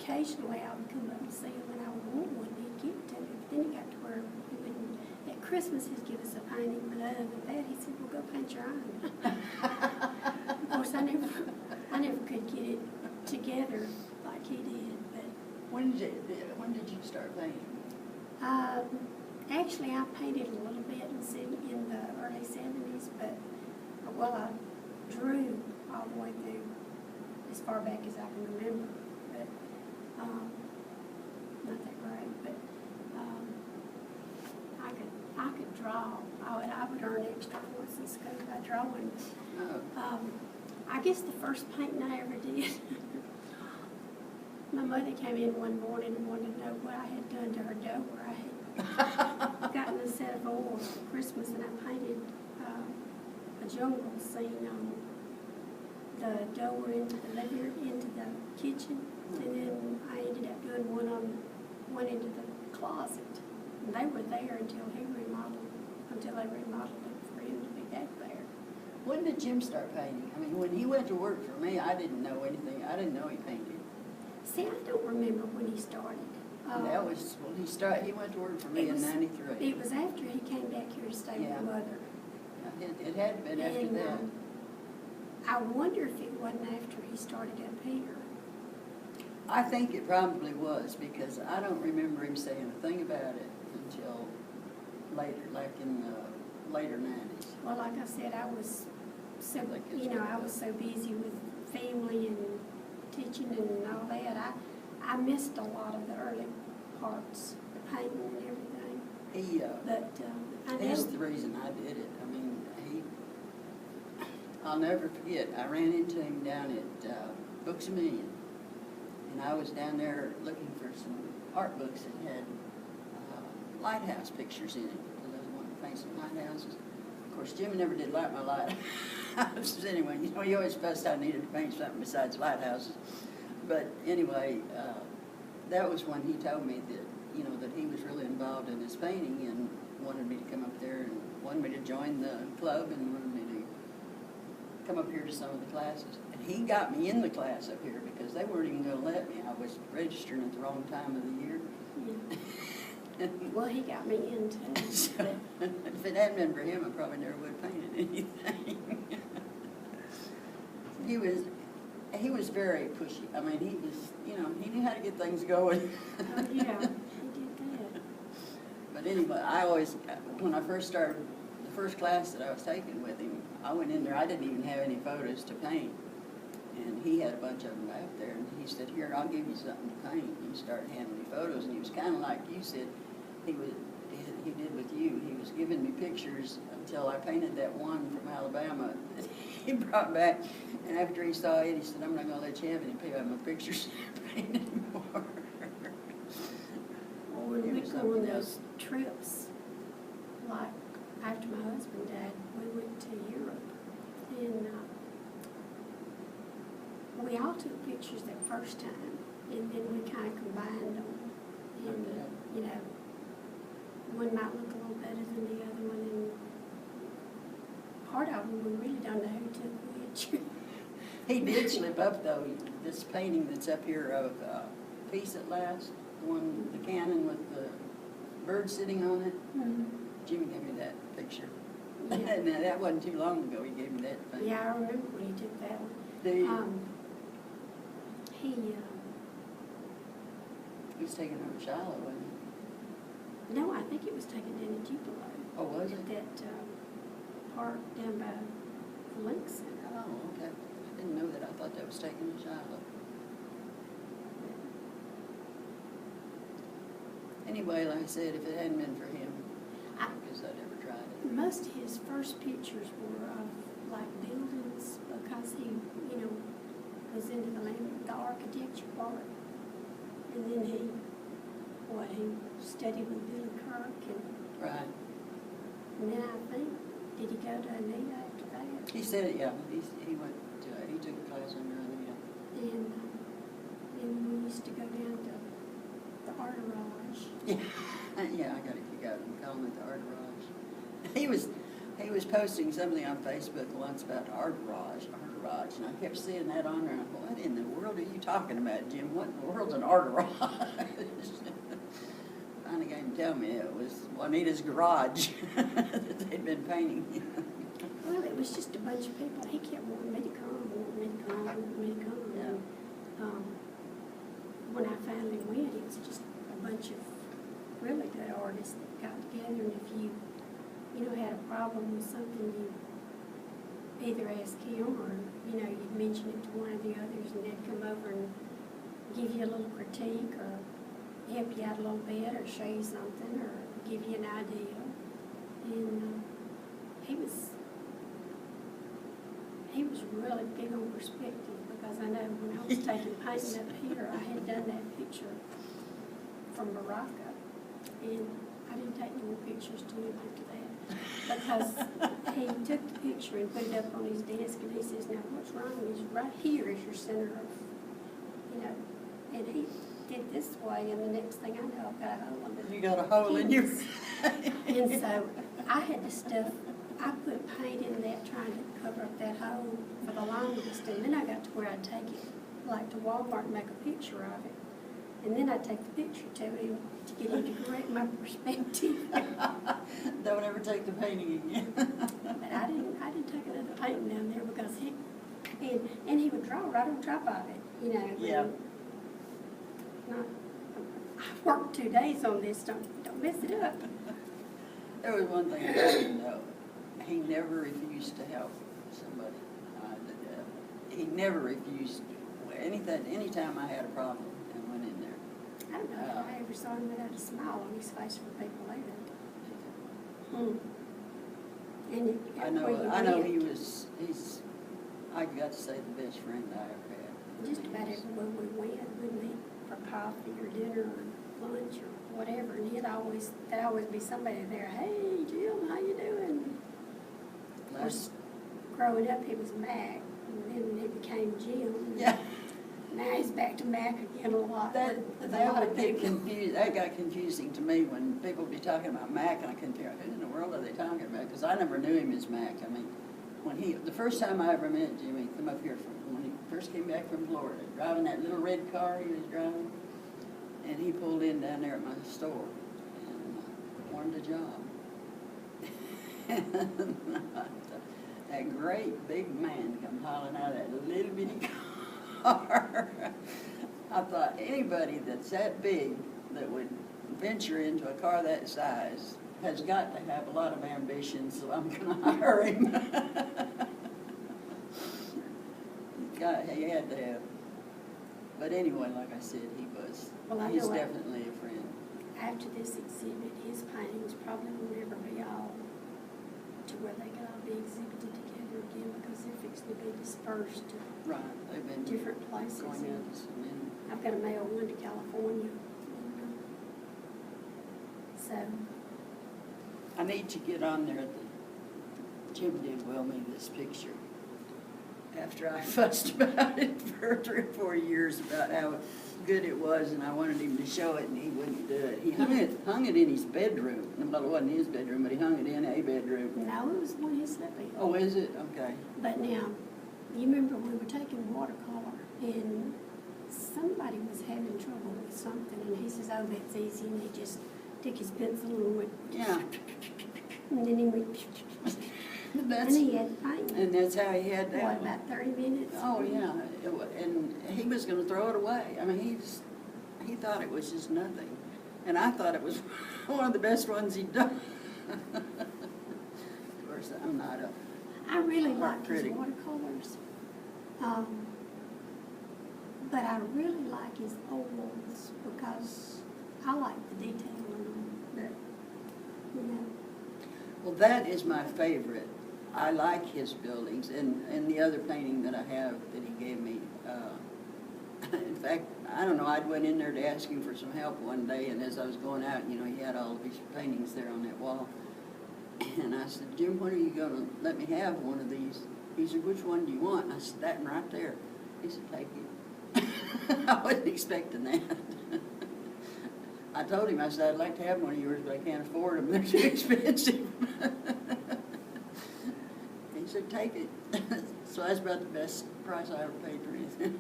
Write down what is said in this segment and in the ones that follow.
occasionally I would come up and see him when I would want one, he'd give it to me. But then it got to where he wouldn't. At Christmas, he'd give us a painting, but other than that, he said, well, go paint your own. Of course, I never could get it together like he did. But When did you start painting? actually, I painted a little bit in the early 70s, but, well, I drew all the way through as far back as I can remember. But, not that great, but I could draw. I would earn extra points in school by drawing. Oh. I guess the first painting I ever did, my mother came in one morning and wanted to know what I had done to her door. I had gotten a set of oils for Christmas, and I painted a jungle scene on the door into the living room, into the kitchen, and then I ended up doing one into the closet. And they were there until they remodeled it for him to be back there. When did Jim start painting? I mean, when he went to work for me, I didn't know anything. I didn't know he painted. See, I don't remember when he started. That was when he went to work for me in '93. It was after he came back here to stay with Mother. Yeah, it had been after that. I wonder if it wasn't after he started up here. I think it probably was, because I don't remember him saying a thing about it until later, like in the later 90s. Well, like I said, I was so, I was so busy with family and teaching and all that. I missed a lot of the early parts, the painting and everything. He's the reason I did it. I mean, I'll never forget, I ran into him down at Books A Million. And I was down there looking for some art books that had lighthouse pictures in it, because I wanted to paint some lighthouses. Of course, Jim never did like my lighthouses anyway. He always fussed I needed to paint something besides lighthouses. But anyway, that was when he told me that, that he was really involved in his painting and wanted me to come up there and wanted me to join the club and wanted me to come up here to some of the classes. And he got me in the class up here because they weren't even going to let me. I was registering at the wrong time of the year. Yeah. Well, he got me in too. So, if it hadn't been for him, I probably never would have painted anything. He was very pushy. I mean, he was, he knew how to get things going. Oh, yeah, he did that. But anyway, when I first started, the first class that I was taking with him, I went in there, I didn't even have any photos to paint. And he had a bunch of them back there, and he said, here, I'll give you something to paint. And he started handing me photos, and he was kind of like you said, he did with you. He was giving me pictures until I painted that one from Alabama that he brought back. And after he saw it, he said, I'm not going to let you have any of my pictures painted anymore. Well, when we go on those trips, like after my husband died, we went to Europe, and we all took pictures that first time, and then we kind of combined them. And, one might look a little better than the other one, and part of them we really don't know who took which. He did slip up, though. This painting that's up here of Peace at Last, the cannon with the bird sitting on it. Mm-hmm. Jimmy gave me that picture. Yeah. Now, that wasn't too long ago he gave me that painting. Yeah, I remember when he took that one. He was taken over Shiloh, wasn't he? No, I think it was taken down in Tupelo. Oh, was it? At that park down by the Link Center. Oh, okay. I didn't know that. I thought that was taken to Shiloh. Anyway, like I said, if it hadn't been for him, I guess I'd never tried it. Most of his first pictures were of like buildings, because he, was into the architecture part. And then he studied with Billy Kirk, Right. and then I think, did he go to Anita after that? He said it, yeah. He went to, he took a class under Anita. And then we used to go down to the Art Garage. Yeah, yeah, I got a kick out of him calling it the Art Garage. He was posting something on Facebook once about Art Garage, and I kept seeing that on there, and I thought, what in the world world are you talking about, Jim? What in the world's an art garage? Finally came to tell me it was Juanita's garage that they'd been painting. Well, it was just a bunch of people. He kept wanting me to come, wanting me to come, wanting me to come. Yeah. And when I finally went, it was just a bunch of really good artists that got together. And if you had a problem with something, you either ask him or, you'd mention it to one of the others, and they'd come over and give you a little critique or help you out a little bit or show you something or give you an idea. And he was really big on perspective, because I know when I was taking painting up here, I had done that picture from Morocco, and I didn't take any more pictures till we went to that, because he took the picture and put it up on his desk, and he says, now what's wrong is right here is your center of, and he did this way, and the next thing I know, I've got a hole in it. You got a hole in your... And so I had to I put paint in that trying to cover up that hole for the longest, and then I got to where I'd take it, like to Walmart, and make a picture of it. And then I'd take the picture to him to get him to correct my perspective. Don't ever take the painting again. But I didn't take another painting down there, because and he would draw right on top of it, Yeah. I worked 2 days on this, don't mess it up. There was one thing I didn't know. He never refused to help somebody. He never refused anytime I had a problem and went in there. I don't know if I ever saw him without a smile on his face for people either. And I know he's, I got to say, the best friend I ever had. Just about everywhere we went, we'd meet for coffee or dinner or lunch or whatever, and there'd always be somebody there. Hey, Jim, how you doing? Of course, growing up, he was Mac, and then he became Jim. Yeah. Now he's back to Mac again a lot. That got confusing to me when people would be talking about Mac, and I couldn't figure out who in the world are they talking about, because I never knew him as Mac. I mean, the first time I ever met Jimmy, he come up here when he first came back from Florida, driving that little red car he was driving, and he pulled in down there at my store and wanted a job. That great big man come hauling out of that little bitty car. I thought anybody that's that big that would venture into a car that size has got to have a lot of ambition, so I'm going to hire him. He had to have. But anyway, like I said, he's definitely a friend. After this exhibit, his paintings probably will never be all to where they can all be exhibited together again, because they're fixing to be dispersed to They've been different places. Going out to some men. I've got to mail one to California. So I need to get on there. Jim Tidwell made this picture after I fussed about it for 3 or 4 years about how good it was, and I wanted him to show it, and he wouldn't do it. He hung it in his bedroom. Well, it wasn't his bedroom, but he hung it in a bedroom. No, it was one he slept in. Oh, is it? Okay. But now, you remember we were taking watercolor, and somebody was having trouble with something, and he says, oh, that's easy, and he just took his pencil and went, Yeah. and then he went, and he had to paint. And that's how he had that. What, about 30 minutes? Oh, yeah. And he was going to throw it away. I mean, he thought it was just nothing. And I thought it was one of the best ones he'd done. Of course, I'm not a I really like his critic. watercolors. But I really like his oils, because I like the detail in them. Well, that is my favorite. I like his buildings, and the other painting that I have that he gave me. In fact, I don't know, I went in there to ask him for some help one day, and as I was going out, he had all of these paintings there on that wall. And I said, Jim, when are you going to let me have one of these? He said, which one do you want? And I said, that one right there. He said, take it. I wasn't expecting that. I told him, I said, I'd like to have one of yours, but I can't afford them. They're too expensive. He said, take it. So that's about the best price I ever paid for anything.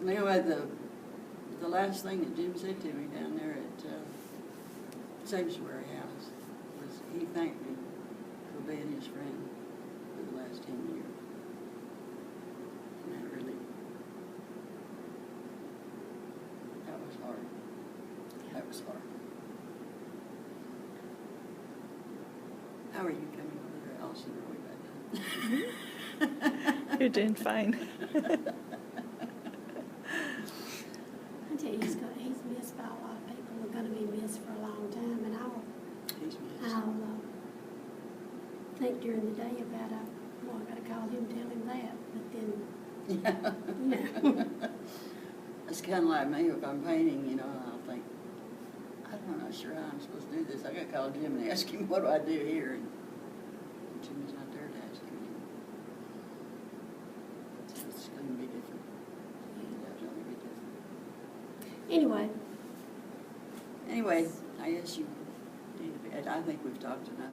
Anyway, the last thing that Jim said to me down there at Sanctuary House was he thanked me for being his friend for the last 10 years. And that was hard. That was hard. How are you coming over there, Allison? Are we back done? You're doing fine. I tell you, he's missed by a lot of people. We're gonna be missed for a long time, and He's missed. I'll think during the day about, well, I gotta call him, tell him that, but then, you know. It's kind of like me if I'm painting, you know, I'll think, I'm not sure how I'm supposed to do this. I got to call Jim and ask him, what do I do here? And Jim's not there to ask him. So it's going to be different. It'll definitely be different. Anyway, I guess you need to be, I think we've talked enough.